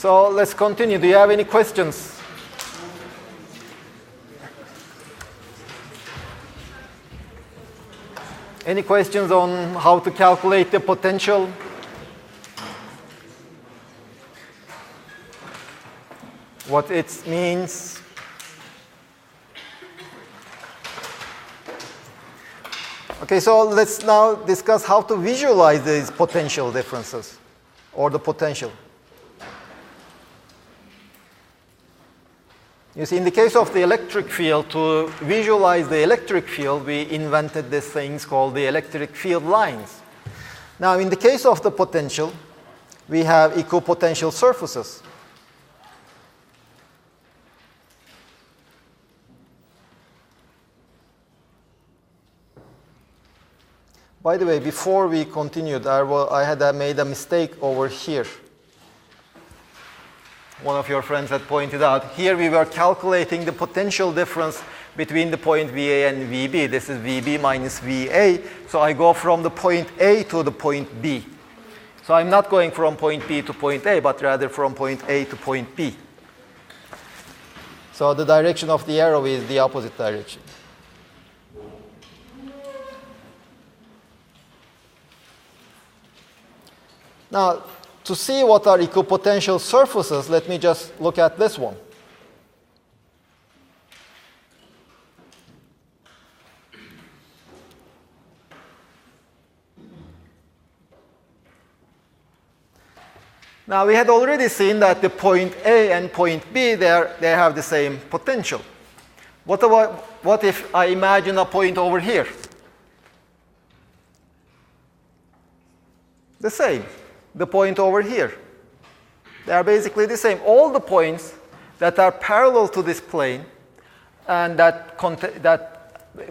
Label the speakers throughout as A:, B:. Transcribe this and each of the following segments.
A: So let's continue. Do you have any questions? Any questions on how to calculate the potential? What it means? Okay, so let's now discuss how to visualize these potential differences, or the potential. You see, in the case of the electric field, to visualize the electric field, we invented these things called the electric field lines. Now, in the case of the potential, we have equipotential surfaces. By the way, before we continued, I had made a mistake over here. One of your friends had pointed out, here we were calculating the potential difference between the point VA and VB. This is VB minus VA. So I go from the point A to the point B. So I'm not going from point B to point A, but rather from point A to point B. So the direction of the arrow is the opposite direction. Now, to see what are equipotential surfaces, let me just look at this one. Now, we had already seen that the point A and point B, they have the same potential. What if I imagine a point over here? The same. The point over here. They are basically the same. All the points that are parallel to this plane and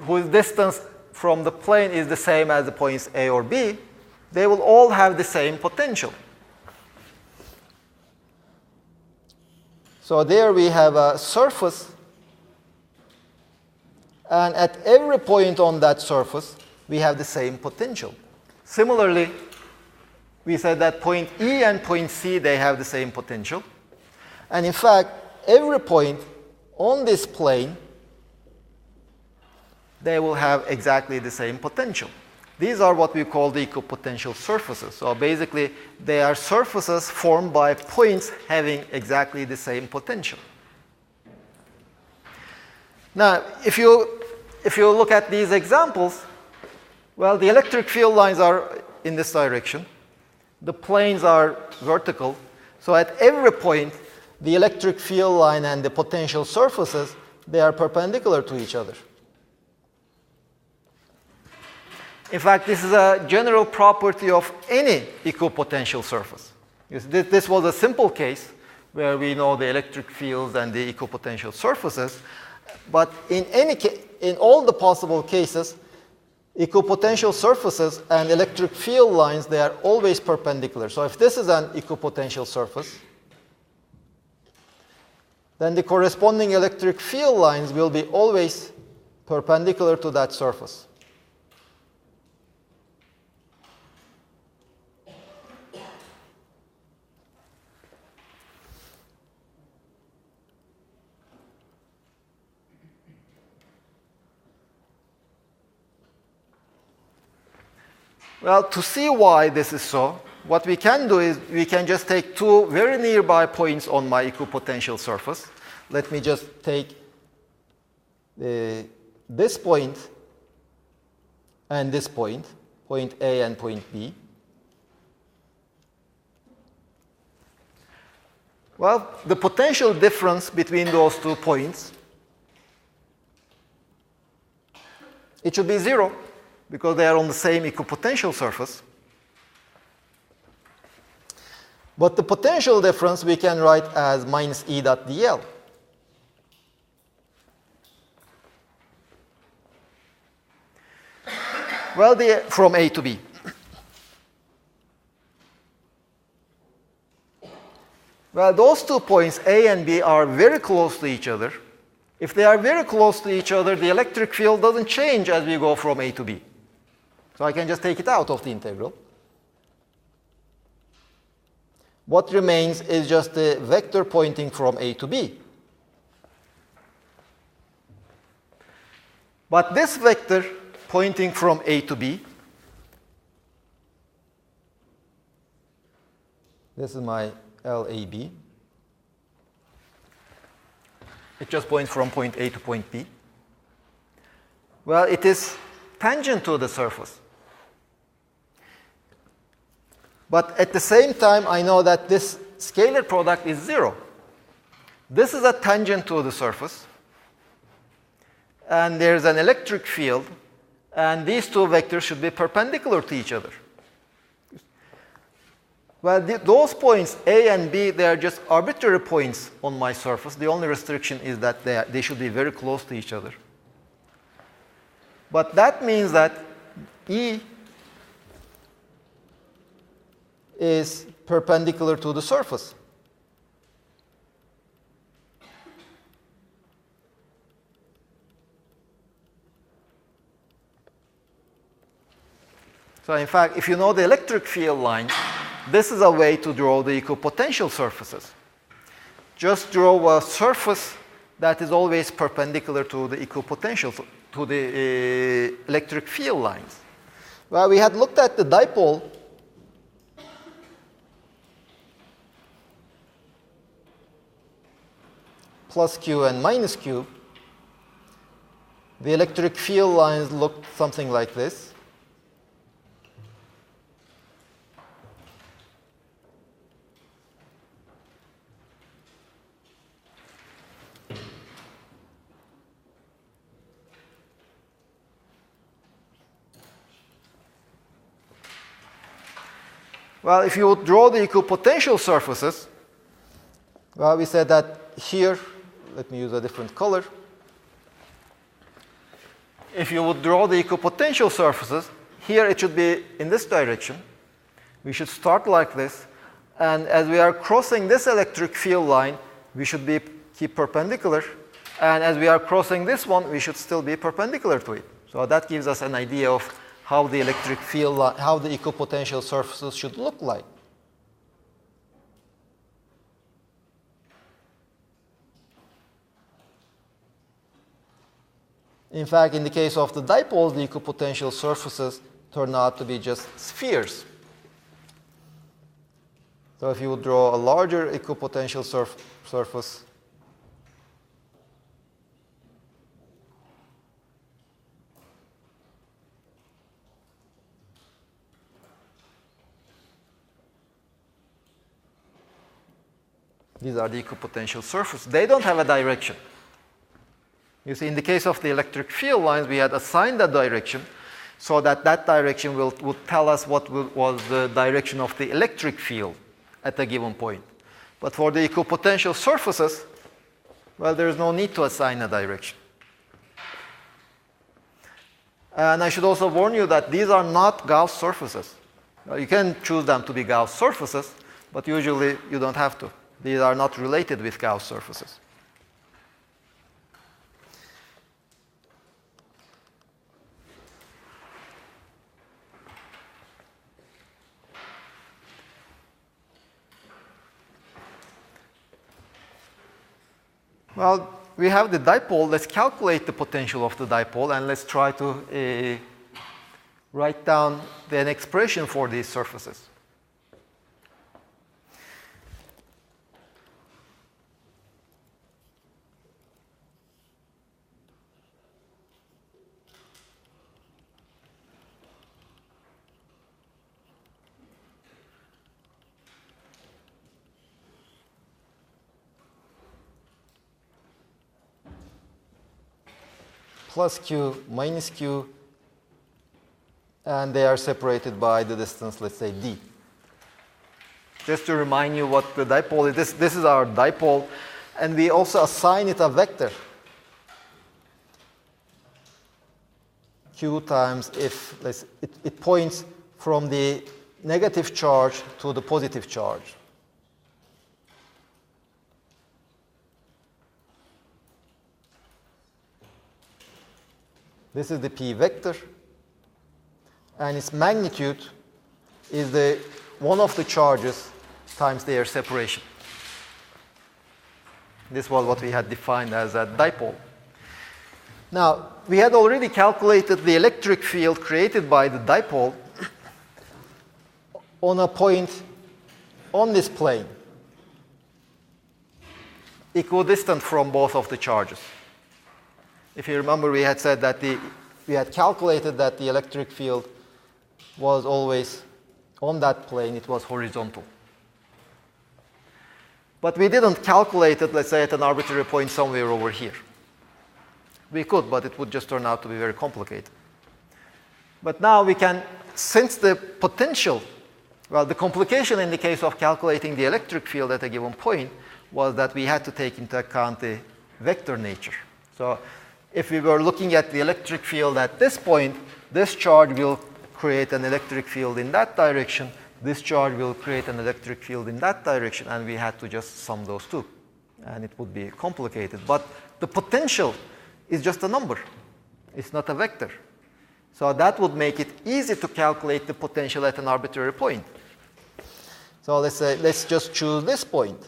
A: whose distance from the plane is the same as the points A or B, they will all have the same potential. So there we have a surface, and at every point on that surface, we have the same potential. Similarly, we said that point E and point C, they have the same potential. And in fact, every point on this plane, they will have exactly the same potential. These are what we call the equipotential surfaces. So basically, they are surfaces formed by points having exactly the same potential. Now, if you look at these examples, well, the electric field lines are in this direction. The planes are vertical. So at every point, the electric field line and the potential surfaces, they are perpendicular to each other. In fact, this is a general property of any equipotential surface. This was a simple case where we know the electric fields and the equipotential surfaces. But in all the possible cases, equipotential surfaces and electric field lines, they are always perpendicular. So if this is an equipotential surface, then the corresponding electric field lines will be always perpendicular to that surface. Well, to see why this is so, what we can do is we can just take two very nearby points on my equipotential surface. Let me just take this point and this point, point A and point B. Well, the potential difference between those 2 points, it should be 0. Because they are on the same equipotential surface. But the potential difference we can write as minus E dot dl. Well, from A to B. Well, those 2 points, A and B, are very close to each other. If they are very close to each other, the electric field doesn't change as we go from A to B. So I can just take it out of the integral. what remains is just the vector pointing from A to B. But this vector pointing from A to B, this is my LAB. It just points from point A to point B. Well, it is tangent to the surface. But at the same time, I know that this scalar product is 0. This is a tangent to the surface. And there's an electric field. And these two vectors should be perpendicular to each other. Well, those points, A and B, they are just arbitrary points on my surface. The only restriction is that they should be very close to each other. But that means that E is perpendicular to the surface. So in fact, if you know the electric field lines, this is a way to draw the equipotential surfaces. Just draw a surface that is always perpendicular to the equipotential, to the electric field lines. Well, we had looked at the dipole. Plus Q and minus Q. The electric field lines look something like this. Well, if you would draw the equipotential surfaces, well, we said that here, let me use a different color. If you would draw the equipotential surfaces, here it should be in this direction. We should start like this. And as we are crossing this electric field line, we should keep perpendicular. And as we are crossing this one, we should still be perpendicular to it. So that gives us an idea of how the electric field line, how the equipotential surfaces should look like. In fact, in the case of the dipoles, the equipotential surfaces turn out to be just spheres. So if you would draw a larger equipotential surface, these are the equipotential surfaces. They don't have a direction. You see, in the case of the electric field lines, we had assigned a direction so that that direction would tell us what was the direction of the electric field at a given point. But for the equipotential surfaces, well, there is no need to assign a direction. And I should also warn you that these are not Gauss surfaces. You can choose them to be Gauss surfaces, but usually you don't have to. These are not related with Gauss surfaces. Well, we have the dipole. Let's calculate the potential of the dipole, and let's try to write down an expression for these surfaces. Plus Q minus Q, and they are separated by the distance, let's say, d. Just to remind you what the dipole is, this is our dipole, and we also assign it a vector. Q times if it points from the negative charge to the positive charge. This is the P vector, and its magnitude is one of the charges times their separation. This was what we had defined as a dipole. Now, we had already calculated the electric field created by the dipole on a point on this plane, equidistant from both of the charges. If you remember, we had said that we had calculated that the electric field was always on that plane, it was horizontal. But we didn't calculate it, let's say, at an arbitrary point somewhere over here. We could, but it would just turn out to be very complicated. But now we can, since the potential, well, the complication in the case of calculating the electric field at a given point was that we had to take into account the vector nature. So if we were looking at the electric field at this point, this charge will create an electric field in that direction, this charge will create an electric field in that direction, and we had to just sum those two. And it would be complicated. But the potential is just a number. It's not a vector. So that would make it easy to calculate the potential at an arbitrary point. So let's say, let's just choose this point.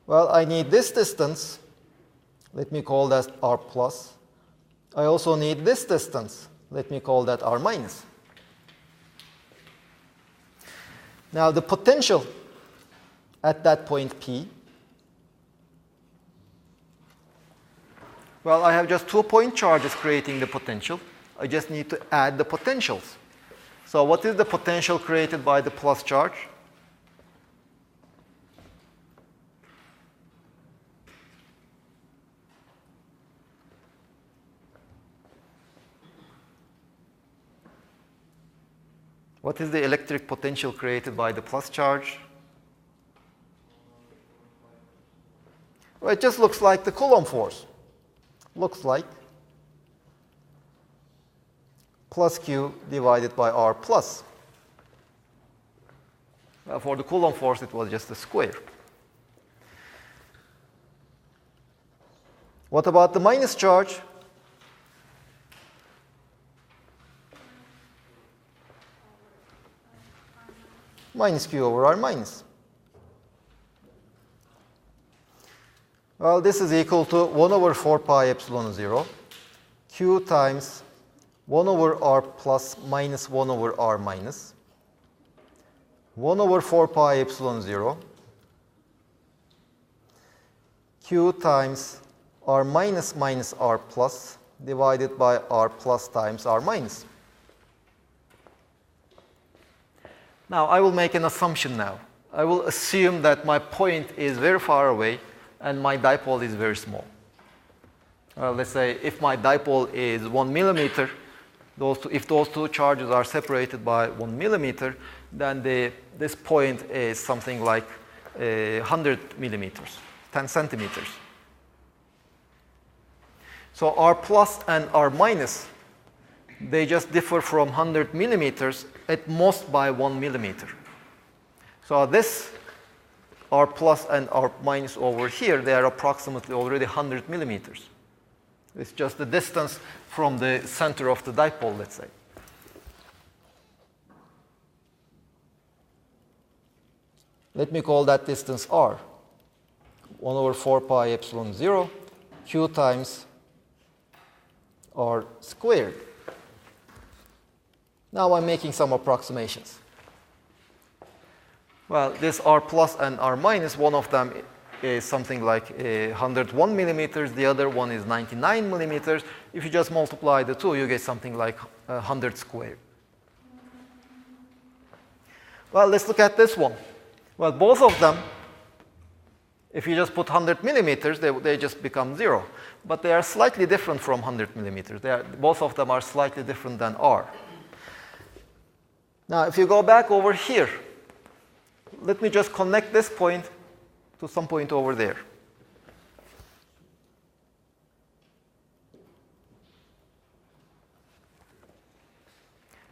A: Well, I need this distance. Let me call that r plus. I also need this distance. Let me call that r minus. Now, the potential at that point P, well, I have just 2 point charges creating the potential. I just need to add the potentials. So what is the potential created by the plus charge? What is the electric potential created by the plus charge? Well, it just looks like the Coulomb force. Looks like plus Q divided by R plus. Well, for the Coulomb force, it was just a square. What about the minus charge? Minus Q over R minus. Well, this is equal to 1 over 4 pi epsilon 0, Q times 1 over R plus minus 1 over R minus, 1 over 4 pi epsilon 0, Q times R minus minus R plus divided by R plus times R minus. Now, I will make an assumption now. I will assume that my point is very far away and my dipole is very small. Let's say if my dipole is 1 millimeter, if those two charges are separated by 1 millimeter, then this point is something like 100 millimeters, 10 centimeters. So R plus and R minus, they just differ from 100 millimeters at most by 1 millimeter. So this R plus and R minus over here, they are approximately already 100 millimeters. It's just the distance from the center of the dipole, let's say. Let me call that distance R. 1 over 4 pi epsilon 0, Q times R squared. Now I'm making some approximations. Well, this R plus and R minus, one of them is something like 101 millimeters, the other one is 99 millimeters. If you just multiply the two, you get something like 100 squared. Well, let's look at this one. Well, both of them, if you just put 100 millimeters, they just become 0. But they are slightly different from 100 millimeters. Both of them are slightly different than R. Now, if you go back over here, let me just connect this point to some point over there.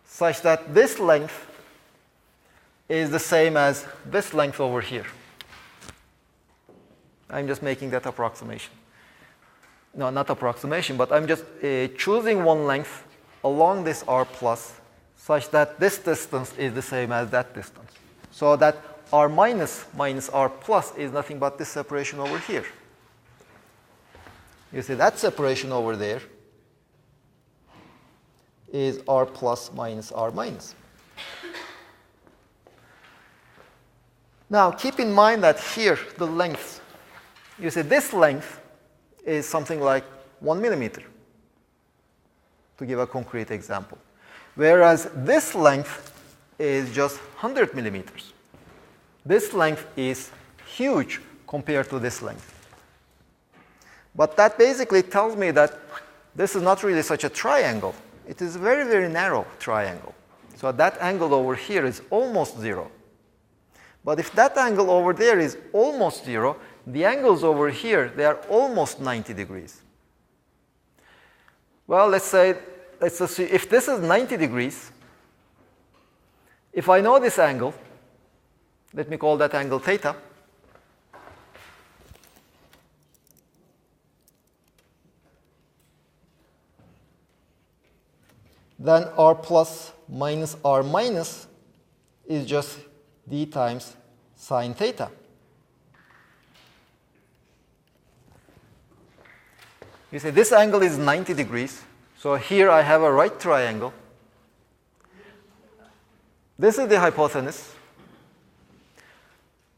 A: Such that this length is the same as this length over here. I'm just making that approximation. no, not approximation, but I'm just choosing one length along this r plus such that this distance is the same as that distance. So that r minus minus r plus is nothing but this separation over here. You see, that separation over there is r plus minus r minus. Now, keep in mind that here, the length, you see, this length is something like 1 millimeter, to give a concrete example. Whereas this length is just 100 millimeters. This length is huge compared to this length. But that basically tells me that this is not really such a triangle. It is a very, very narrow triangle. So that angle over here is almost 0. But if that angle over there is almost 0, the angles over here, they are almost 90 degrees. Well, let's assume if this is 90 degrees, if I know this angle, let me call that angle theta. Then r plus minus r minus is just d times sine theta. You see, this angle is 90 degrees. So here I have a right triangle. This is the hypotenuse.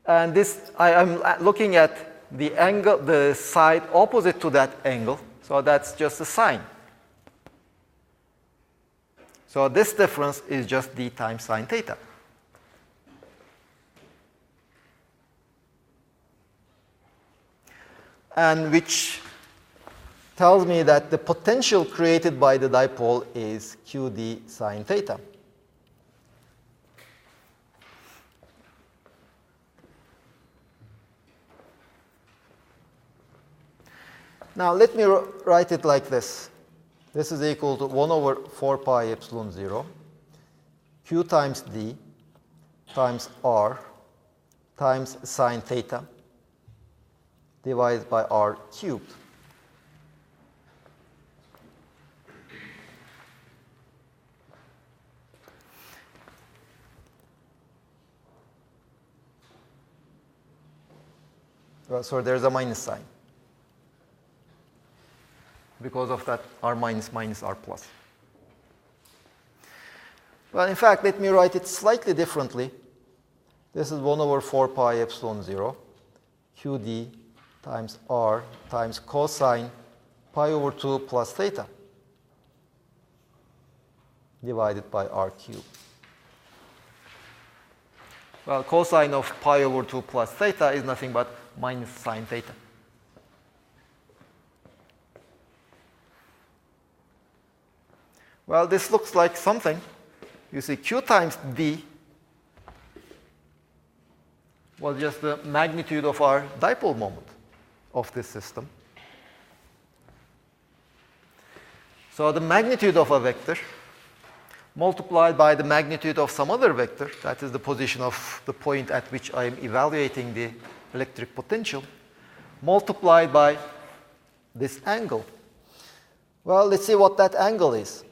A: And this, I'm looking at the angle, the side opposite to that angle. So that's just a sine. So this difference is just d times sine theta. And which tells me that the potential created by the dipole is qd sine theta. Now let me write it like this. This is equal to 1 over 4 pi epsilon 0, q times d times r times sine theta divided by r cubed. Well, so there's a minus sign. Because of that, r minus minus r plus. Well, in fact, let me write it slightly differently. This is 1 over 4 pi epsilon 0, qd times r times cosine pi over 2 plus theta divided by r cubed. Well, cosine of pi over 2 plus theta is nothing but minus sine theta. Well, this looks like something. You see, q times d was just the magnitude of our dipole moment of this system. So the magnitude of a vector multiplied by the magnitude of some other vector, that is the position of the point at which I am evaluating the electric potential, multiplied by this angle. Well, let's see what that angle is.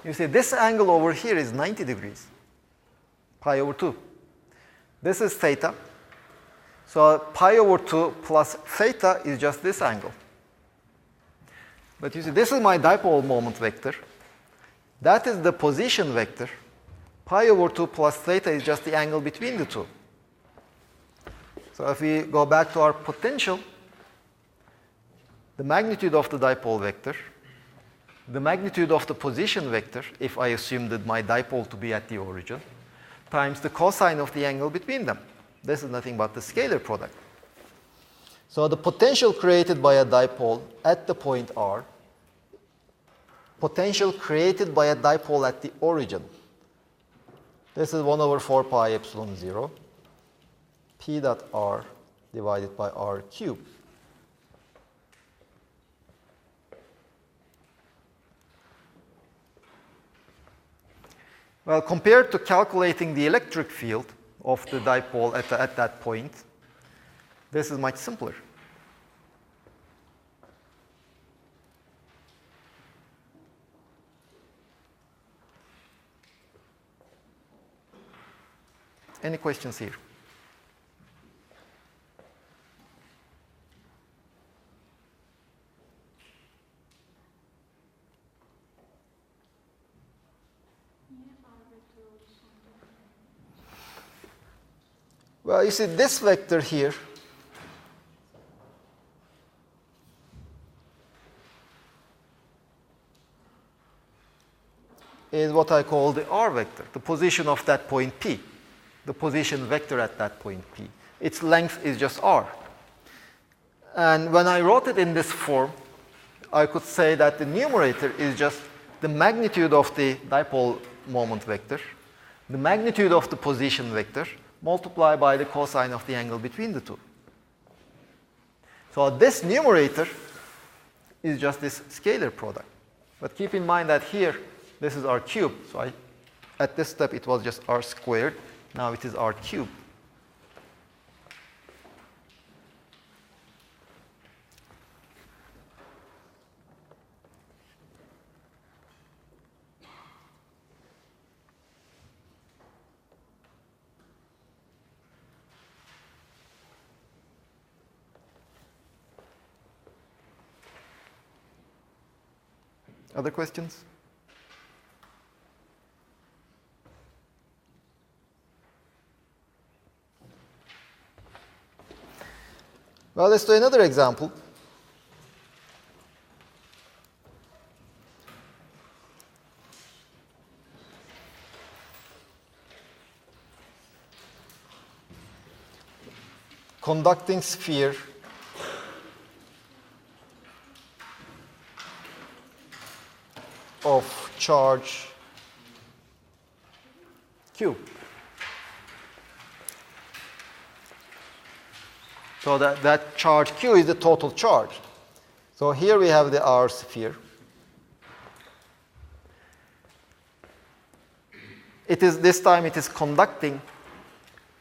A: You see, this angle over here is 90 degrees, pi over 2. This is theta. So pi over 2 plus theta is just this angle. But you see, this is my dipole moment vector. That is the position vector. Pi over 2 plus theta is just the angle between the two. So if we go back to our potential, the magnitude of the dipole vector, the magnitude of the position vector, if I assume that my dipole to be at the origin, times the cosine of the angle between them. This is nothing but the scalar product. So the potential created by a dipole at the point R, potential created by a dipole at the origin. This is 1 over 4 pi epsilon 0, p dot r divided by r cubed. Well, compared to calculating the electric field of the dipole at that point, This is much simpler. Any questions here? Well, you see this vector here is what I call the R vector, the position of that point P, the position vector at that point P. Its length is just R. And when I wrote it in this form, I could say that the numerator is just the magnitude of the dipole moment vector, the magnitude of the position vector, multiplied by the cosine of the angle between the two. So this numerator is just this scalar product. But keep in mind that here, this is R cubed. So at this step, it was just R squared. Now it is R cubed. Other questions? Well, let's do another example. Conducting sphere of charge Q. So that charge Q is the total charge. So here we have the R sphere. This time it is conducting.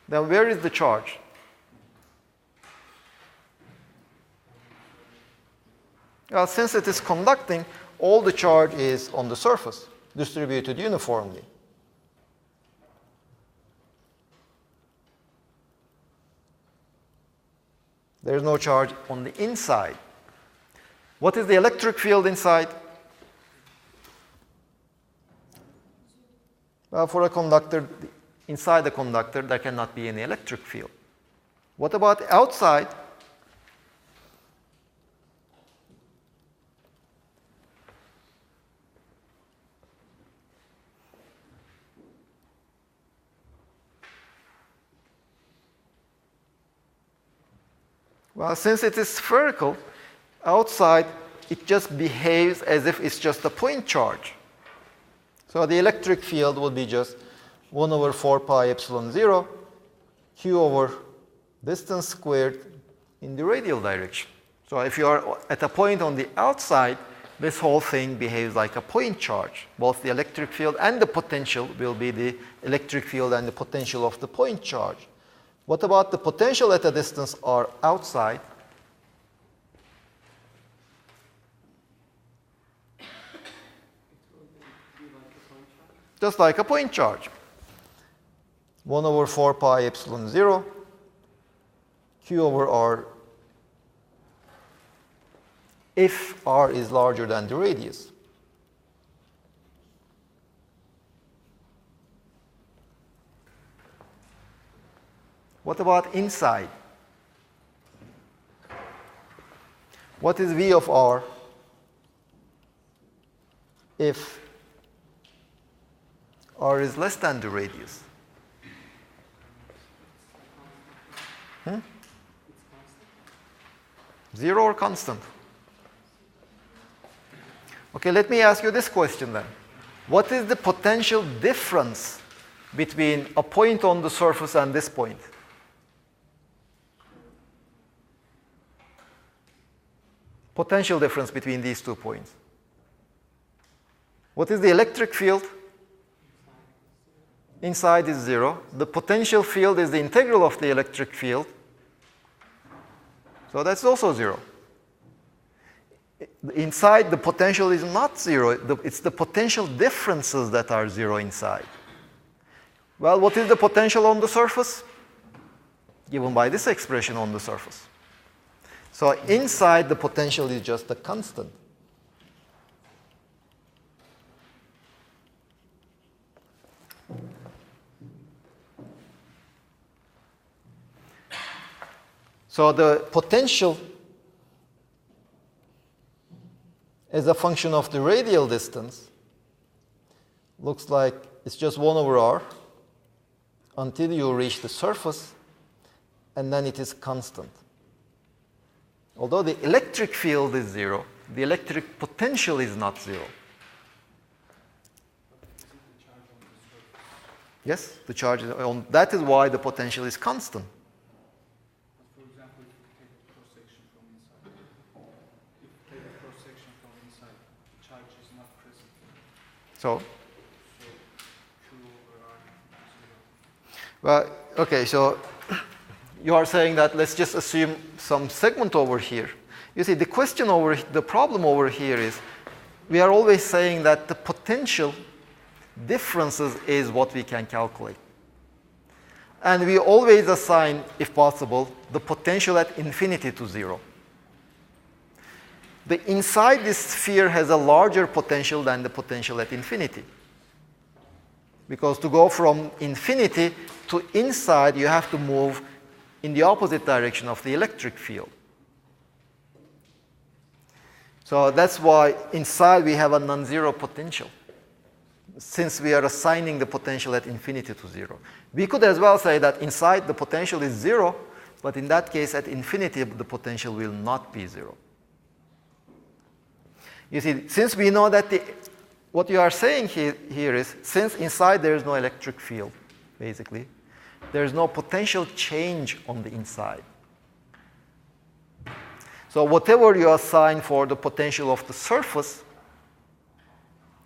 A: Then where is the charge? Well, since it is conducting, all the charge is on the surface, distributed uniformly. There is no charge on the inside. What is the electric field inside? Well, for a conductor, inside the conductor, there cannot be any electric field. What about outside? Well, since it is spherical, outside it just behaves as if it's just a point charge. So the electric field would be just 1 over 4 pi epsilon 0 q over distance squared in the radial direction. So if you are at a point on the outside, this whole thing behaves like a point charge. Both the electric field and the potential will be the electric field and the potential of the point charge. What about the potential at a distance r outside? Just like a point charge. 1 over 4 pi epsilon 0 q over r if r is larger than the radius. What about inside? What is V of r if r is less than the radius? Zero or constant? Okay, let me ask you this question then. What is the potential difference between a point on the surface and this point? Potential difference between these 2 points. What is the electric field? Inside is 0. The potential field is the integral of the electric field. So that's also 0. Inside, the potential is not 0. It's the potential differences that are 0 inside. Well, what is the potential on the surface? Given by this expression on the surface. So inside, the potential is just a constant. So the potential as a function of the radial distance looks like it's just 1 over r until you reach the surface, and then it is constant. Although the electric field is 0, the electric potential is not 0. Yes, the charge is on. That is why the potential is constant.
B: For example, if you take a cross-section from inside, the charge is not present.
A: So?
B: Q over R is 0.
A: Well, okay, so you are saying that let's just assume some segment over here. You see, the problem over here is we are always saying that the potential differences is what we can calculate. And we always assign, if possible, the potential at infinity to 0. The inside this sphere has a larger potential than the potential at infinity. Because to go from infinity to inside, you have to move in the opposite direction of the electric field. So that's why inside we have a non-zero potential, since we are assigning the potential at infinity to 0. We could as well say that inside the potential is 0, but in that case at infinity the potential will not be 0. You see, since we know that what you are saying here is, since inside there is no electric field, basically, there is no potential change on the inside. So whatever you assign for the potential of the surface,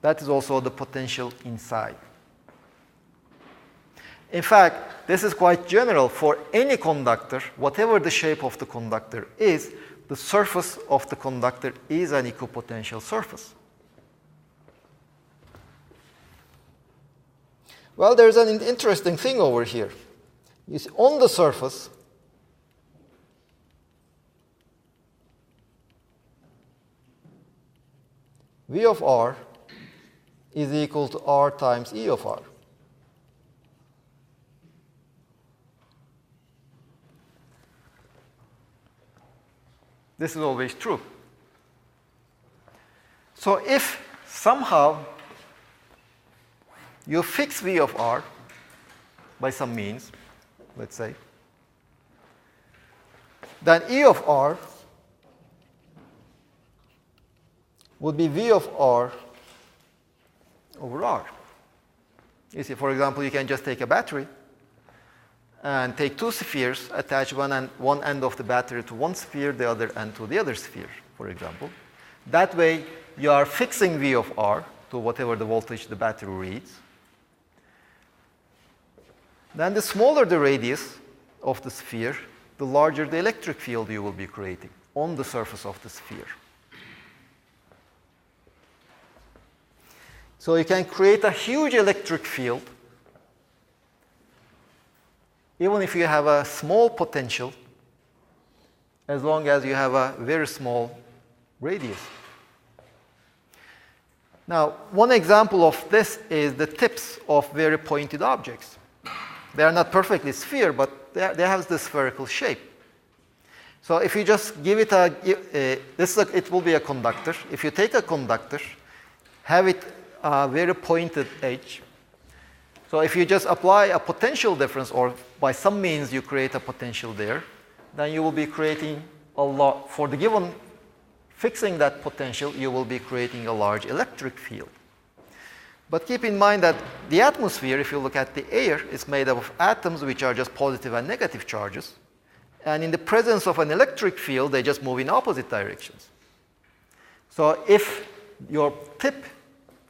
A: that is also the potential inside. In fact, this is quite general for any conductor. Whatever the shape of the conductor is, the surface of the conductor is an equipotential surface. Well, there's an interesting thing over here. You see, on the surface, V of r is equal to r times E of r. This is always true. So if somehow you fix V of r by some means, let's say, then E of r would be V of r over r. You see, for example, you can just take a battery and take two spheres, attach one end of the battery to one sphere, the other end to the other sphere, for example. That way, you are fixing V of r to whatever the voltage the battery reads. Then the smaller the radius of the sphere, the larger the electric field you will be creating on the surface of the sphere. So you can create a huge electric field even if you have a small potential, as long as you have a very small radius. Now, one example of this is the tips of very pointed objects. They are not perfectly sphere, but they have the spherical shape. So if you just give it it will be a conductor. If you take a conductor, have it a very pointed edge. So if you just apply a potential difference, or by some means you create a potential there, then you will be creating a lot, for the given fixing that potential, you will be creating a large electric field. But keep in mind that the atmosphere, if you look at the air, is made up of atoms which are just positive and negative charges. And in the presence of an electric field, they just move in opposite directions. So if your tip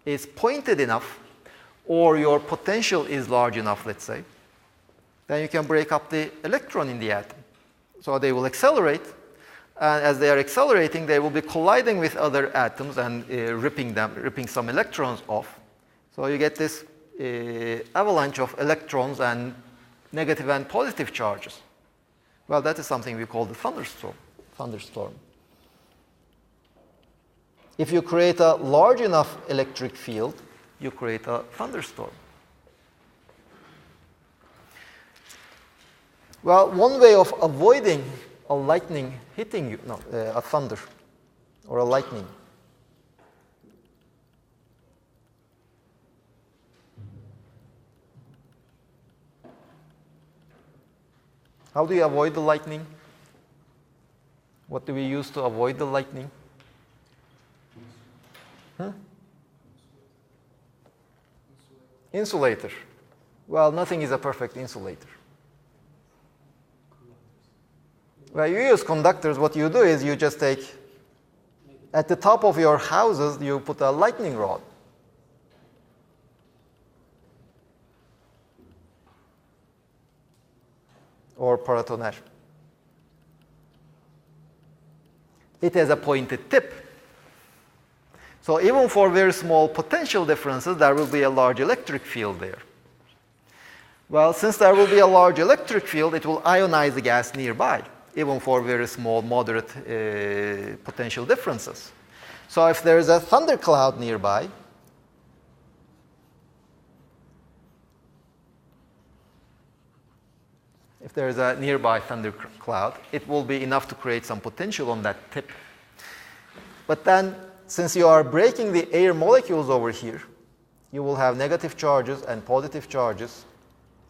A: is pointed enough, or your potential is large enough, let's say, then you can break up the electron in the atom. So they will accelerate, And as they are accelerating, they will be colliding with other atoms and ripping some electrons off. So you get this avalanche of electrons and negative and positive charges. Well, that is something we call the thunderstorm. If you create a large enough electric field, you create a thunderstorm. Well, one way of avoiding a lightning hitting you, a thunder or a lightning. How do you avoid the lightning? What do we use to avoid the lightning? Insulator. Well, nothing is a perfect insulator. Well, you use conductors. What you do is you just take, at the top of your houses, you put a lightning rod. Or paratonnerre. It has a pointed tip. So even for very small potential differences, there will be a large electric field there. Well, since there will be a large electric field, it will ionize the gas nearby, even for very small, moderate potential differences. So if there is a thundercloud nearby, if there is a nearby thundercloud, it will be enough to create some potential on that tip. But then, since you are breaking the air molecules over here, you will have negative charges and positive charges.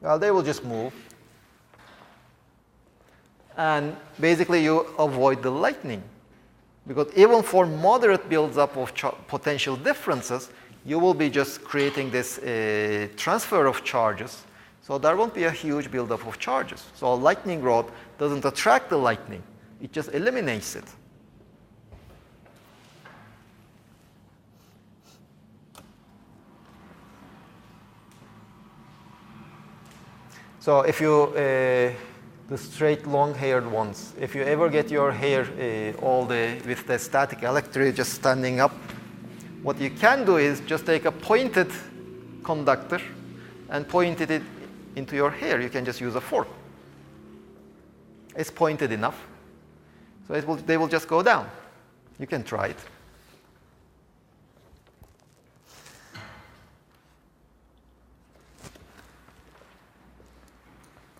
A: Well, they will just move. And basically, you avoid the lightning. Because even for moderate builds-up of potential differences, you will be just creating this transfer of charges. So there won't be a huge buildup of charges. So a lightning rod doesn't attract the lightning. It just eliminates it. So if you, the straight long-haired ones, if you ever get your hair with the static electricity just standing up, what you can do is just take a pointed conductor and point it into your hair. You can just use a fork. It's pointed enough. So they will just go down. You can try it.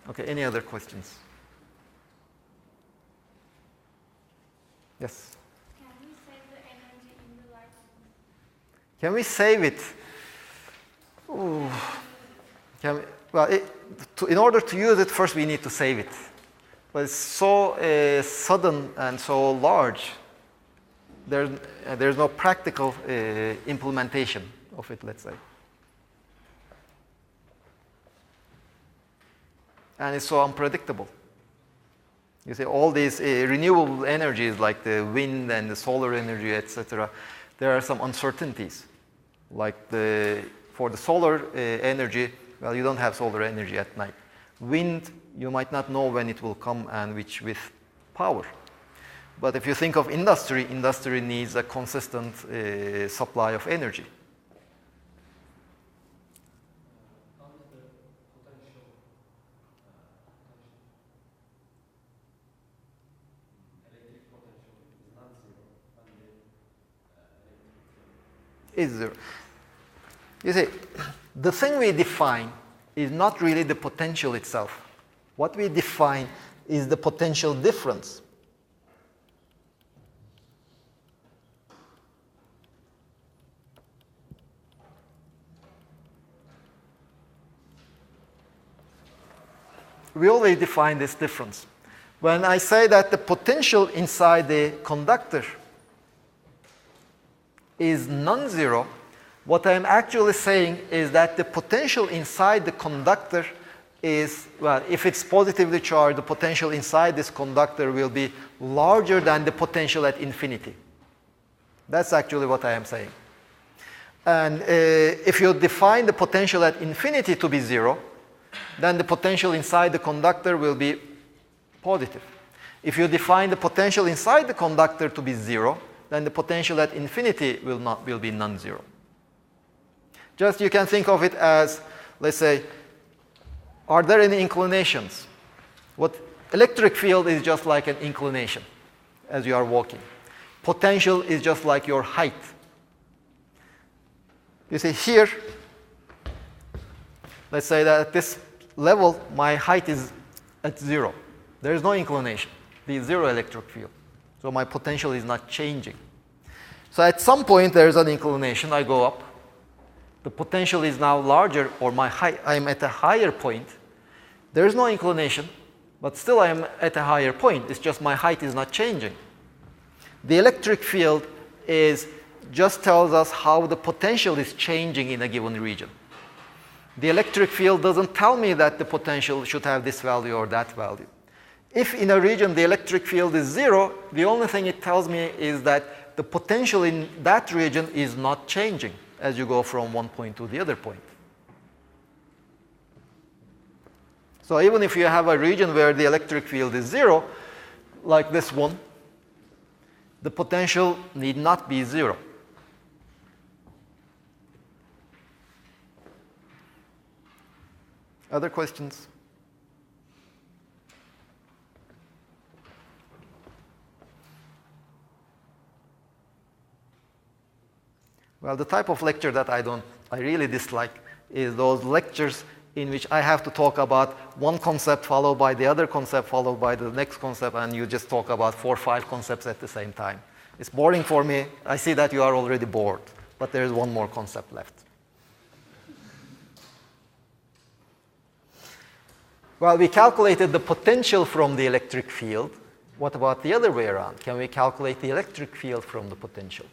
A: Okay, any other questions? Yes?
C: Can we save the energy in the light?
A: Can we save it? Ooh. In order to use it, first we need to save it. But it's so sudden and so large, there's no practical implementation of it, let's say. And it's so unpredictable. You see, all these renewable energies like the wind and the solar energy, etc., there are some uncertainties. Like for the solar energy, well, you don't have solar energy at night. Wind, you might not know when it will come and with power. But if you think of industry, industry needs a consistent supply of energy. Is zero. You see, the thing we define is not really the potential itself. What we define is the potential difference. We always define this difference. When I say that the potential inside the conductor is non-zero, what I'm actually saying is that the potential inside the conductor is, well, if it's positively charged, the potential inside this conductor will be larger than the potential at infinity. That's actually what I am saying. And if you define the potential at infinity to be zero, then the potential inside the conductor will be positive. If you define the potential inside the conductor to be 0, then the potential at infinity will be non-zero. Just you can think of it as, let's say, are there any inclinations? What electric field is just like an inclination as you are walking. Potential is just like your height. You see here, let's say that at this level, my height is at 0. There is no inclination, the 0 electric field. So my potential is not changing. So at some point, there is an inclination. I go up. The potential is now larger, or I'm at a higher point. There is no inclination, but still I am at a higher point. It's just my height is not changing. The electric field just tells us how the potential is changing in a given region. The electric field doesn't tell me that the potential should have this value or that value. If in a region the electric field is 0, the only thing it tells me is that the potential in that region is not changing as you go from one point to the other point. So even if you have a region where the electric field is 0, like this one, the potential need not be 0. Other questions? Well, the type of lecture that I really dislike is those lectures in which I have to talk about one concept followed by the other concept followed by the next concept, and you just talk about 4 or 5 concepts at the same time. It's boring for me. I see that you are already bored, but there is one more concept left. Well, we calculated the potential from the electric field. What about the other way around? Can we calculate the electric field from the potential?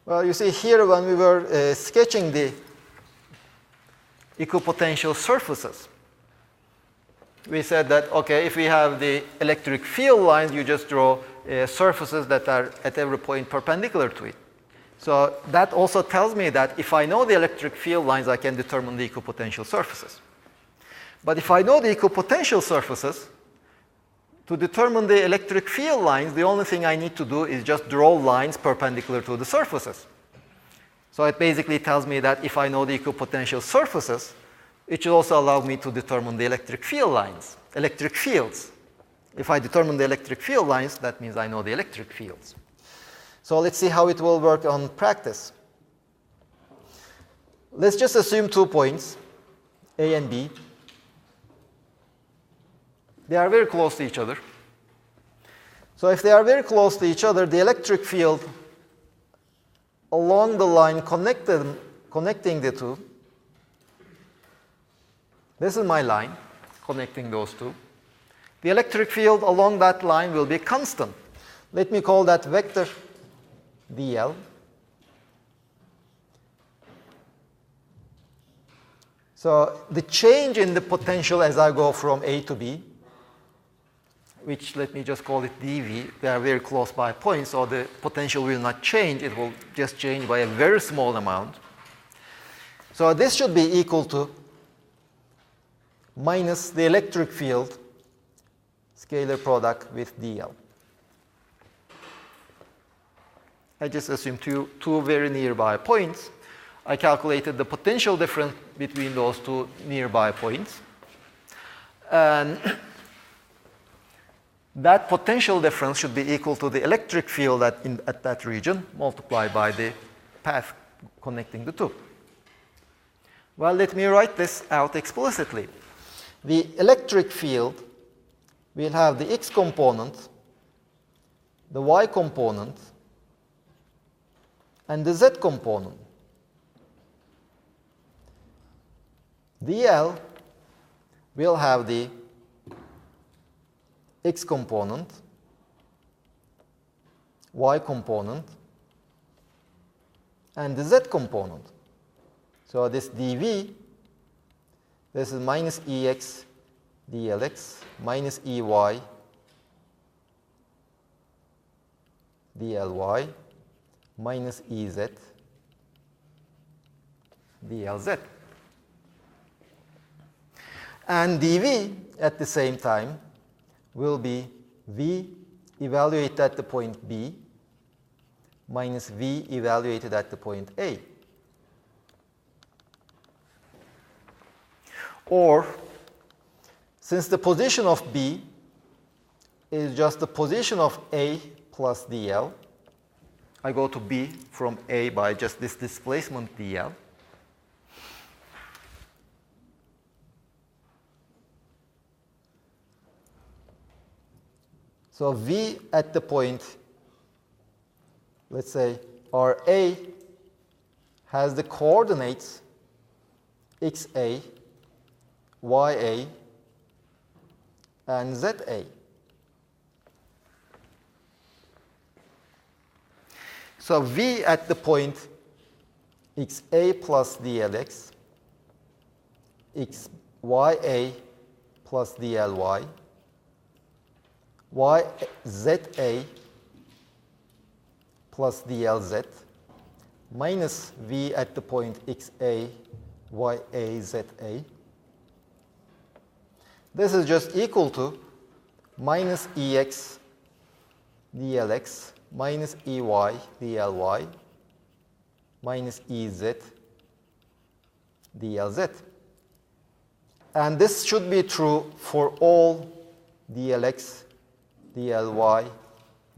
A: Well, you see here when we were sketching the equipotential surfaces, we said that, okay, if we have the electric field lines, you just draw surfaces that are at every point perpendicular to it. So that also tells me that if I know the electric field lines, I can determine the equipotential surfaces. But if I know the equipotential surfaces, to determine the electric field lines, the only thing I need to do is just draw lines perpendicular to the surfaces. So it basically tells me that if I know the equipotential surfaces, it should also allow me to determine the electric field lines, electric fields. If I determine the electric field lines, that means I know the electric fields. So let's see how it will work on practice. Let's just assume 2 points, A and B. They are very close to each other. So if they are very close to each other, the electric field along the line connecting the two, this is my line connecting those two. The electric field along that line will be constant. Let me call that vector dl. So the change in the potential as I go from A to B, which let me just call it dV, they are very close by points, so the potential will not change. It will just change by a very small amount. So this should be equal to minus the electric field scalar product with dl. I just assumed two very nearby points. I calculated the potential difference between those two nearby points. And that potential difference should be equal to the electric field at that region multiplied by the path connecting the two. Well, let me write this out explicitly. The electric field will have the x component, the y component, and the z component. dl will have the x component, y component, and the z component. So this dv, this is minus ex dlx minus ey dly minus ez dlz. And dv at the same time will be v evaluated at the point B minus v evaluated at the point A. Or, since the position of B is just the position of A plus dl, I go to B from A by just this displacement dl. So V at the point, let's say, our A has the coordinates xa, ya, and za. So V at the point xa plus dlx, ya plus dly, yza plus dlz minus v at the point xa, ya, za. This is just equal to minus ex dlx minus ey dly minus ez dlz. And this should be true for all dlx, dly,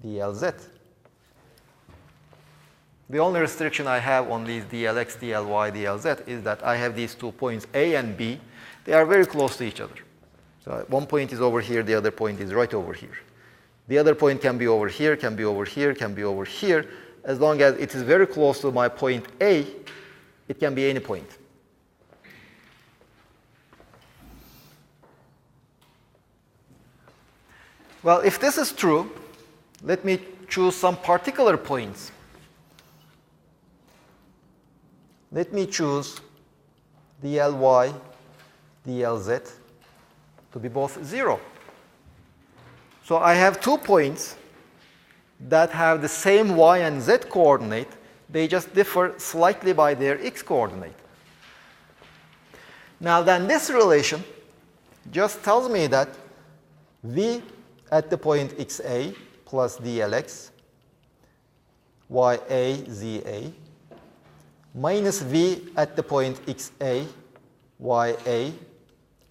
A: dlz. The only restriction I have on these dlx, dly, dlz is that I have these 2 points A and B. They are very close to each other. So one point is over here, the other point is right over here. The other point can be over here, can be over here, can be over here. As long as it is very close to my point A, it can be any point. Well, if this is true, let me choose some particular points. Let me choose dly, dlz to be both 0. So I have 2 points that have the same y and z coordinate. They just differ slightly by their x coordinate. Now then, this relation just tells me that v at the point xa plus dlx ya za minus v at the point xa ya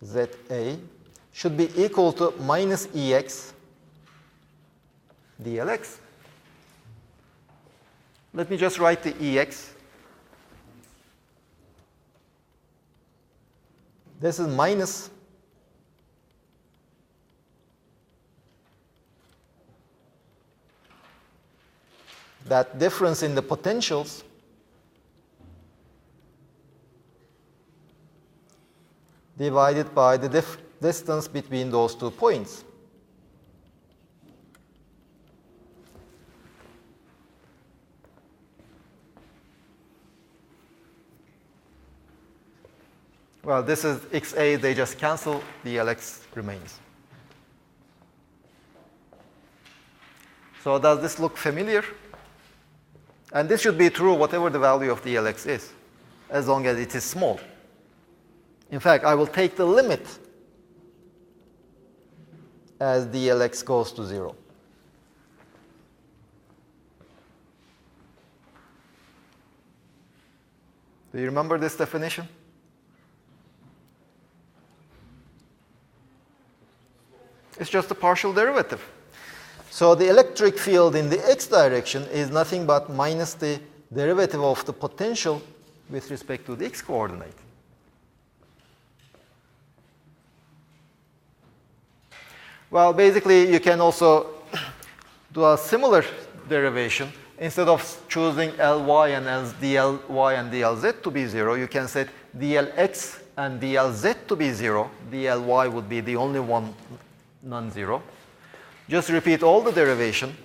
A: za should be equal to minus ex dlx. Let me just write the ex. This is minus that difference in the potentials divided by the distance between those 2 points. Well, this is xa, they just cancel, the lx remains. So does this look familiar? And this should be true whatever the value of the lx is, as long as it is small. In fact, I will take the limit as dlx goes to 0. Do you remember this definition? It's just a partial derivative. So the electric field in the x direction is nothing but minus the derivative of the potential with respect to the x coordinate. Well, basically, you can also do a similar derivation. Instead of choosing Ly and dly and dlz to be 0, you can set dlx and dlz to be 0. Dly would be the only one non-zero. Just repeat all the derivation,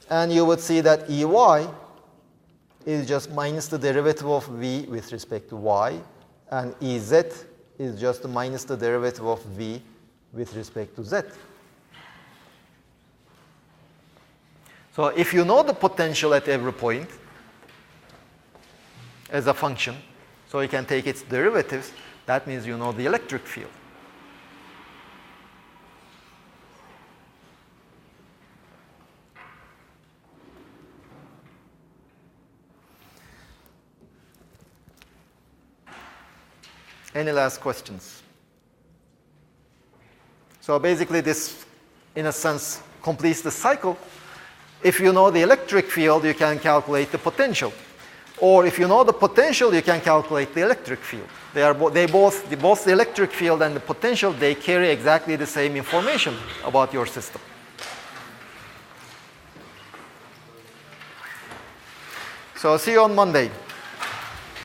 A: and you would see that ey is just minus the derivative of v with respect to y, and ez is just minus the derivative of v with respect to z. So if you know the potential at every point as a function, so you can take its derivatives, that means you know the electric field. Any last questions? So basically this, in a sense, completes the cycle. If you know the electric field, you can calculate the potential. Or if you know the potential, you can calculate the electric field. Both the electric field and the potential, they carry exactly the same information about your system. So see you on Monday.